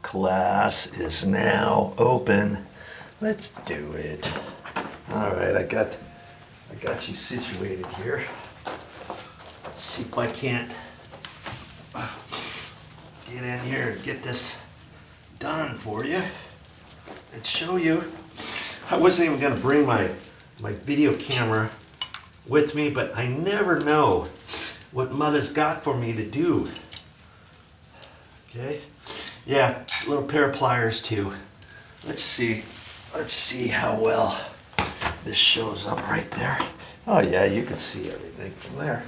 Class is now open. Let's do it. All right, I got you situated here. Let's see if I can't get in here and get this done for you and show you. I wasn't even going to bring my video camera with me, but I never know what Mother's got for me to do. Okay. Yeah, a little pair of pliers too. Let's see how well this shows up right there. Oh yeah, you can see everything from there.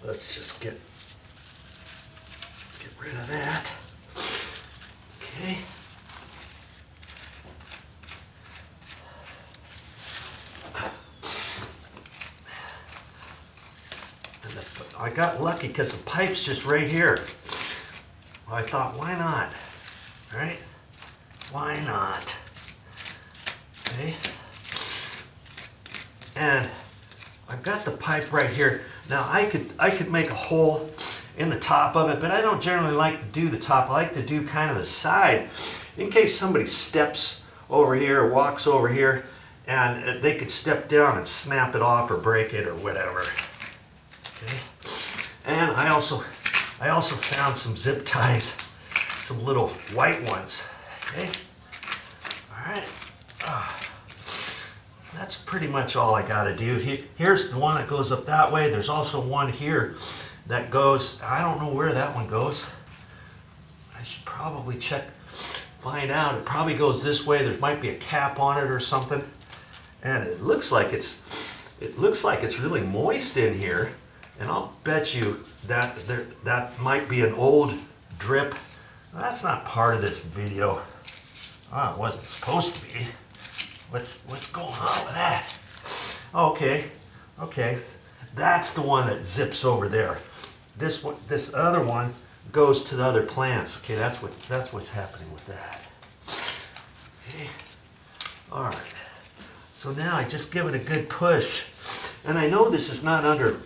Let's just get rid of that. Okay. I got lucky because the pipe's just right here. I thought, why not? Right? Why not? Okay. And I've got the pipe right here. Now I could make a hole in the top of it, but I don't generally like to do the top. I like to do kind of the side in case somebody steps over here or walks over here and they could step down and snap it off or break it or whatever. Okay. And I also found some zip ties, some little white ones. Okay. All right. That's pretty much all I got to do. Here's the one that goes up that way. There's also one here that goes, I don't know where that one goes. I should probably find out. It probably goes this way. There might be a cap on it or something. And it looks like it's really moist in here. And I'll bet you that might be an old drip. That's not part of this video. Oh, it wasn't supposed to be. What's going on with that? Okay, that's the one that zips over there. This other one goes to the other plants. Okay, that's what's happening with that. Okay, all right. So now I just give it a good push, and I know this is not under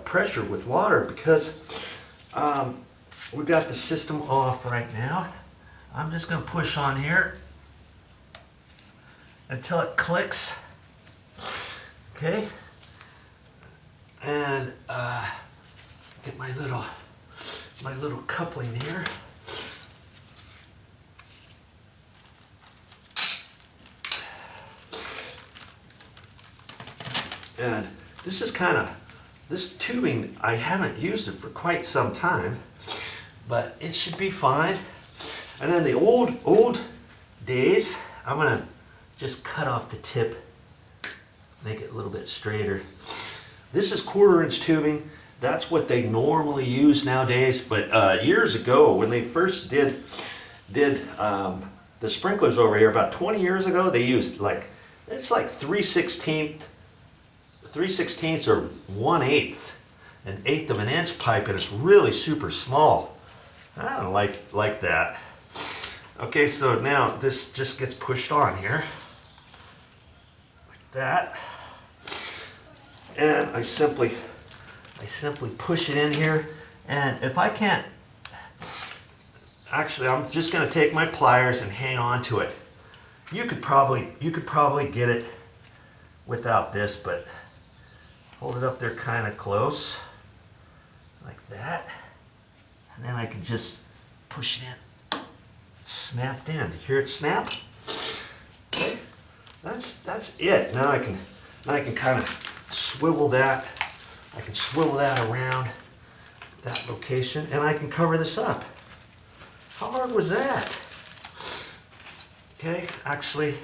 pressure with water because we've got the system off right now. I'm just going to push on here until it clicks. Okay, and get my little coupling here. And this tubing, I haven't used it for quite some time, but it should be fine. And then the old days, I'm gonna just cut off the tip, make it a little bit straighter. This is 1/4 inch tubing. That's what they normally use nowadays, but years ago when they first did the sprinklers over here, about 20 years ago, they used it's like 3/16 or 1/8, an eighth of an inch pipe, and it's really super small. I don't like that. Okay, so now this just gets pushed on here like that, and I simply push it in here. And if I can't, actually, I'm just going to take my pliers and hang on to it. You could probably get it without this, but hold it up there kind of close, like that, and then I can just push it in. It's snapped in. You hear it snap? Okay, that's it. Now I can kind of swivel that. I can swivel that around that location, and I can cover this up. How hard was that? Okay, actually,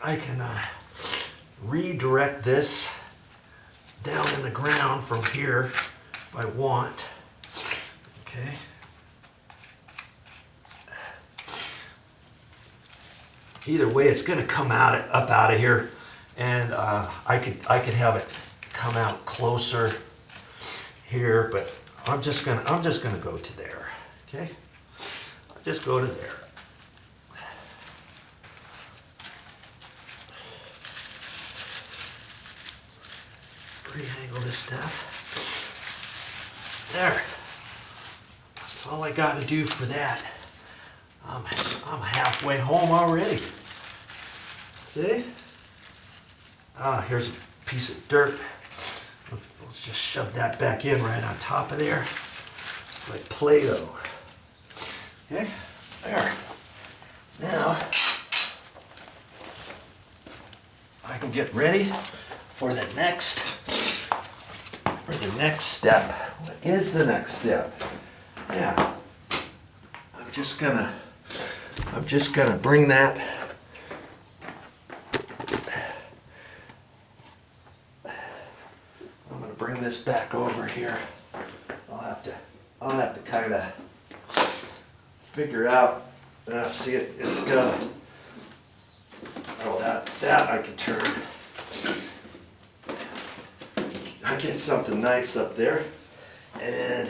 I can redirect this down in the ground from here if I want. Okay. Either way, it's going to come up out of here, and I could have it come out closer here, but I'm just gonna go to there. Okay, I'll just go to there. this stuff. There. That's all I got to do for that. I'm halfway home already. See? Ah, here's a piece of dirt. Let's just shove that back in right on top of there, like Play-Doh. Okay, there. Now, I can get ready for the next step. What is the next step? Yeah, I'm just gonna bring that. I'm gonna bring this back over here. I'll have to kind of figure out. See it. It's got. Oh, that I can turn. I get something nice up there, and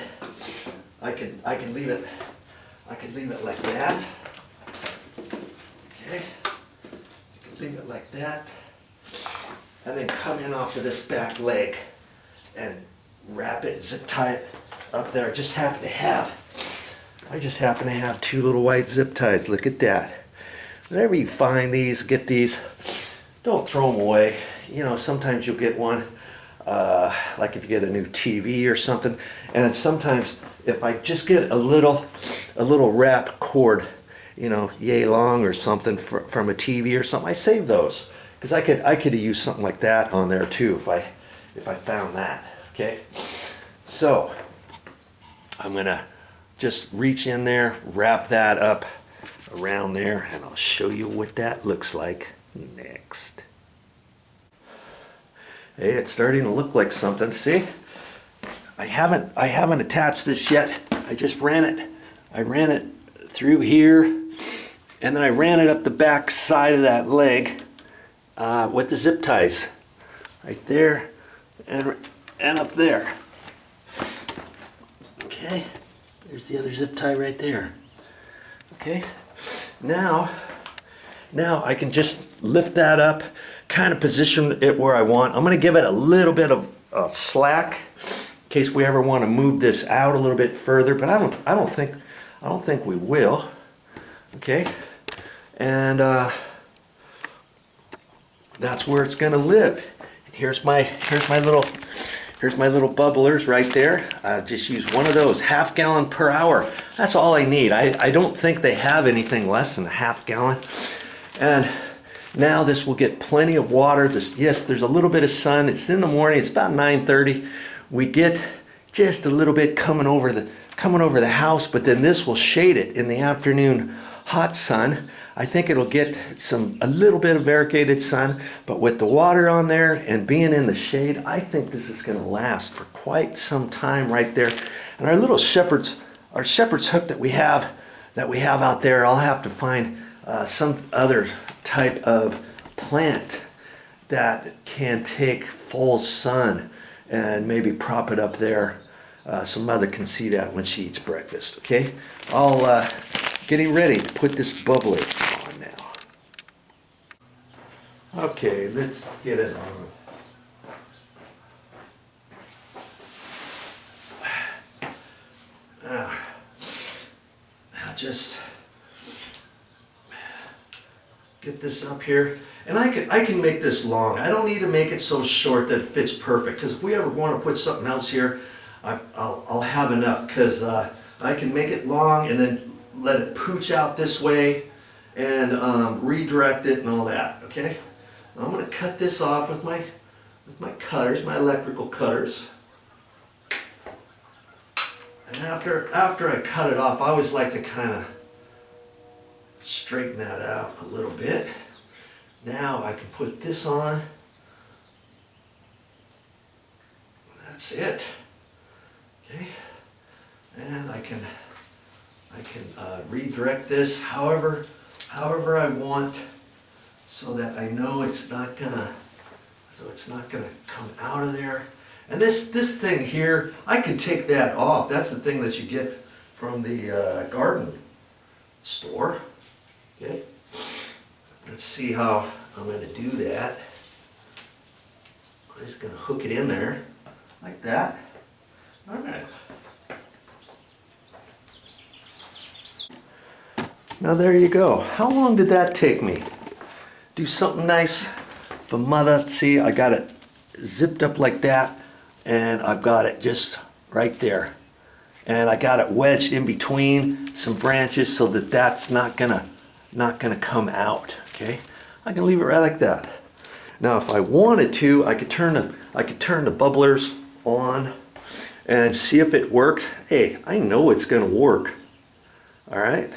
I can leave it. I can leave it like that. Okay. I can leave it like that, and then come in off of this back leg and wrap it, zip tie it up there. I just happen to have two little white zip ties. Look at that. Whenever you find these, get these, don't throw them away. You know, sometimes you'll get one, like if you get a new TV or something, and sometimes if I just get a little wrap cord, you know, yay long or something from a TV or something, I save those, because I could use something like that on there too if I found that. Okay, so I'm gonna just reach in there, wrap that up around there, and I'll show you what that looks like next. Hey, it's starting to look like something. See, I haven't attached this yet. I just ran it. I ran it through here, and then I ran it up the back side of that leg with the zip ties, right there and up there. Okay, there's the other zip tie right there. Okay. Now I can just lift that up, kind of position it where I want. I'm going to give it a little bit of slack in case we ever want to move this out a little bit further, but I don't think we will. Okay, and that's where it's going to live. Here's my little bubblers right there. Just use one of those, ½ gallon per hour. That's all I need. I don't think they have anything less than a ½ gallon. And now this will get plenty of water. Yes, there's a little bit of sun. It's in the morning. It's about 9:30. We get just a little bit coming over the house, but then this will shade it in the afternoon hot sun. I think it'll get a little bit of variegated sun, but with the water on there and being in the shade, I think this is going to last for quite some time right there. And our little shepherd's hook that we have out there, I'll have to find some other type of plant that can take full sun and maybe prop it up there so Mother can see that when she eats breakfast. Okay, I'll getting ready to put this bubbler on now. Okay, let's get it on. I'll just get this up here, and I can make this long. I don't need to make it so short that it fits perfect, because if we ever want to put something else here, I'll have enough, because I can make it long and then let it pooch out this way and redirect it and all that. Okay, I'm going to cut this off with my cutters, my electrical cutters. And after I cut it off, I always like to kind of straighten that out a little bit. Now I can put this on. That's it. Okay, and I can redirect this however I want, so that I know it's not gonna come out of there. And this thing here, I can take that off. That's the thing that you get from the garden store. Okay, let's see how I'm going to do that. I'm just going to hook it in there like that. All right. Now there you go. How long did that take me? Do something nice for Motha. See, I got it zipped up like that, and I've got it just right there. And I got it wedged in between some branches so that that's not gonna come out. Okay, I can leave it right like that. Now, if I wanted to, I could turn the bubblers on and see if it worked. Hey, I know it's gonna work. All right,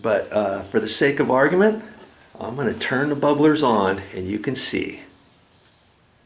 but for the sake of argument, I'm gonna turn the bubblers on, and you can see.